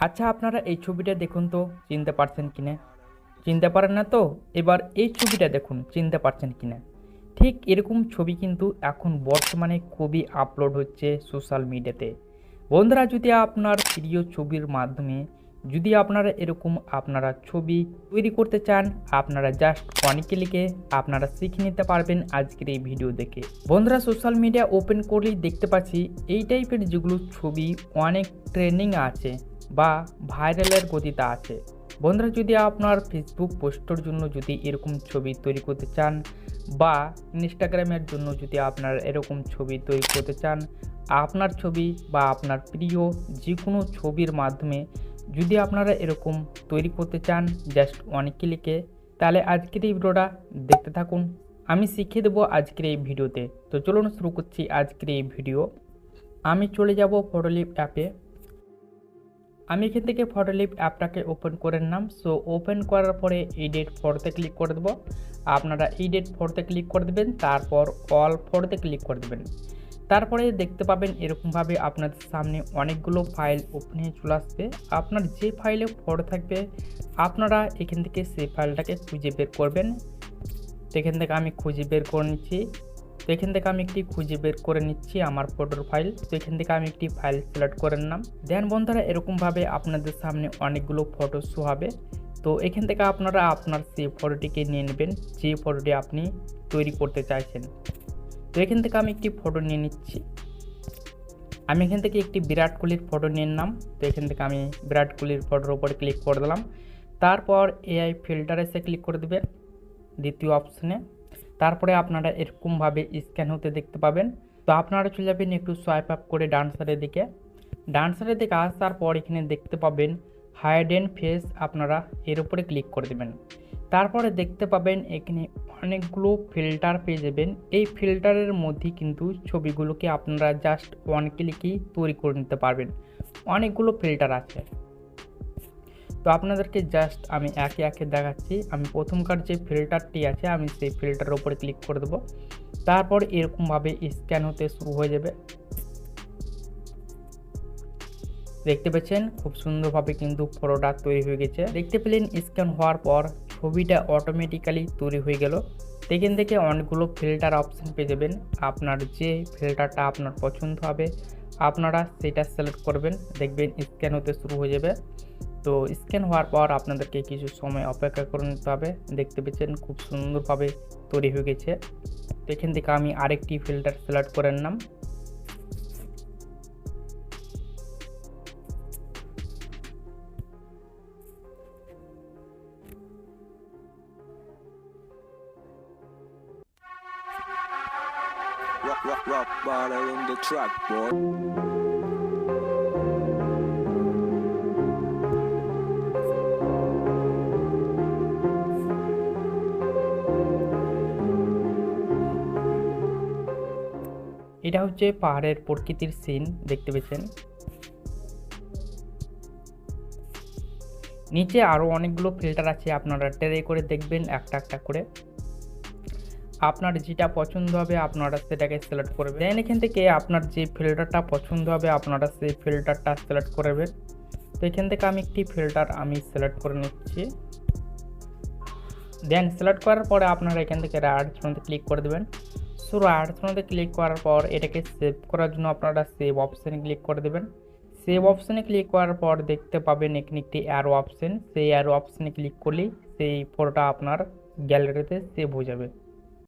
আচ্ছা, আপনারা এই ছবিটা দেখুন তো, চিনতে পারছেন কিনা? চিনতে পারেন না তো? এবার এই ছবিটা দেখুন, চিনতে পারছেন কিনা? ঠিক এরকম ছবি কিন্তু এখন বর্তমানে খুবই আপলোড হচ্ছে সোশ্যাল মিডিয়াতে। বন্ধুরা, যদি আপনার প্রিয় ছবির মাধ্যমে যদি আপনারা এরকম ছবি তৈরি করতে চান, আপনারা জাস্ট অনেকে লিখে আপনারা শিখে নিতে পারবেন আজকের এই ভিডিও দেখে। বন্ধুরা, সোশ্যাল মিডিয়া ওপেন করলেই দেখতে পাচ্ছি এই টাইপের যেগুলো ছবি অনেক ট্রেন্ডিং আছে বা ভাইরালের গতিতে আছে। বন্ধুরা, যদি আপনার ফেসবুক পোস্টের জন্য যদি এরকম ছবি তৈরি করতে চান বা ইনস্টাগ্রামের জন্য যদি আপনার এরকম ছবি তৈরি করতে চান, আপনার ছবি বা আপনার প্রিয় যে কোনো ছবির মাধ্যমে যদি আপনারা এরকম তৈরি করতে চান জাস্ট অনেক ক্লিকে, তাহলে আজকের এই ভিডিওটা দেখতে থাকুন। আমি শিখিয়ে দেবো আজকের এই ভিডিওতে। তো চলুন শুরু করছি আজকের এই ভিডিও। আমি চলে যাব ফটোলিপ অ্যাপে। আমি এখান থেকে ফটোলিপ অ্যাপটাকে ওপেন করে নিলাম। সো ওপেন করার পরে এডিট ফটোতে ক্লিক করে দেবো। আপনারা এডিট ফটোতে ক্লিক করে দেবেন, তারপর অল ফটোতে ক্লিক করে দেবেন। তারপরে দেখতে পাবেন এরকমভাবে আপনাদের সামনে অনেকগুলো ফাইল ওপেন হয়ে চলে আসবে। আপনার যে ফাইলে ফটো থাকবে আপনারা এখান থেকে সেই ফাইলটাকে খুঁজে বের করবেন। তো এখান থেকে আমি খুঁজে বের করে নিচ্ছি। খুঁজে বের করে নিচ্ছি আমার ফটোর ফাইল। তো এখান থেকে আমি একটি ফাইল সিলেক্ট করে নিলাম। দেন বন্ধুরা, এরকমভাবে আপনাদের সামনে অনেকগুলো ফটো শো হবে। তো এখান থেকে আপনারা আপনার সেই ফটোটিকে নিয়ে নেবেন যে ফটোটি আপনি তৈরি করতে চাইছেন। তো এখান থেকে আমি একটি ফটো নিয়ে নিচ্ছি। আমি এখান থেকে একটি বিরাট কোহলির ফটো নিয়ে নিলাম। তো এখান থেকে আমি বিরাট কোহলির ফটোর উপরে ক্লিক করে দিলাম। তারপর এআই ফিল্টারে এসে ক্লিক করে দেবেন দ্বিতীয় অপশনে। তারপরে আপনারা এরকমভাবে স্ক্যান হতে দেখতে পাবেন। তো আপনারা চলে যাবেন একটু সোয়াইপ আপ করে ডান সাইডের দিকে আসার পর এখানে দেখতে পাবেন হাইডেন ফেস, আপনারা এর উপরে ক্লিক করে দেবেন। তারপরে দেখতে পাবেন এখানে অনেকগুলো ফিল্টার পেয়ে যাবেন। এই ফিল্টারের মধ্যে কিন্তু ছবিগুলোকে আপনারা জাস্ট ওয়ান ক্লিকেই তৈরি করে নিতে পারবেন। অনেকগুলো ফিল্টার আছে, তো আপনাদেরকে জাস্ট আমি একে একে দেখাচ্ছি। আমি প্রথমকার যে ফিল্টারটি আছে আমি সেই ফিল্টারের উপরে ক্লিক করে দেবো। তারপর এরকমভাবে স্ক্যান হতে শুরু হয়ে যাবে। দেখতে পাচ্ছেন খুব সুন্দরভাবে কিন্তু ফটোটা তৈরি হয়ে গেছে। দেখতে পেলেন স্ক্যান হওয়ার পর ছবিটা অটোমেটিক্যালি তৈরি হয়ে গেল। এখান থেকে অনেকগুলো ফিল্টার অপশন পেয়ে যাবেন। আপনার যে ফিল্টারটা আপনার পছন্দ হবে আপনারা সেটা সিলেক্ট করবেন, দেখবেন স্ক্যান হতে শুরু হয়ে যাবে। তো স্ক্যান হওয়ার পর আপনাদেরকে কিছু সময় অপেক্ষা করে নিতে হবে। দেখতে পাচ্ছেন খুব সুন্দরভাবে তৈরি হয়ে গেছে। তো এখান থেকে আমি আরেকটি ফিল্টার সিলেক্ট করে নিলাম। Rock bottle on the track, boy. এটা হচ্ছে পাহাড়ের প্রকৃতির সিন, দেখতে পেয়েছেন। নিচে আরও অনেকগুলো ফিল্টার আছে, আপনারা ট্রাই করে দেখবেন একটা একটা করে। আপনার যেটা পছন্দ হবে আপনারা সেটাকে সিলেক্ট করবেন। দেন এখান থেকে আপনার যে ফিল্টারটা পছন্দ হবে আপনারা সেই ফিল্টারটা সিলেক্ট করবেন। তো এখান থেকে আমি একটি ফিল্টার সিলেক্ট করে নিচ্ছি। দেন সিলেক্ট করার পরে আপনারা এখান থেকে রাইট মধ্যে ক্লিক করে দেবেন। সো রাইট মধ্যে ক্লিক করার পর এটাকে সেভ করার জন্য আপনারা সেভ অপশানে ক্লিক করে দেবেন। সেভ অপশানে ক্লিক করার পর দেখতে পাবেন এখানে একটি অ্যারো অপশান, সেই অ্যারো অপশানে ক্লিক করলেই সেই ফটোটা আপনার গ্যালারিতে সেভ হয়ে যাবে।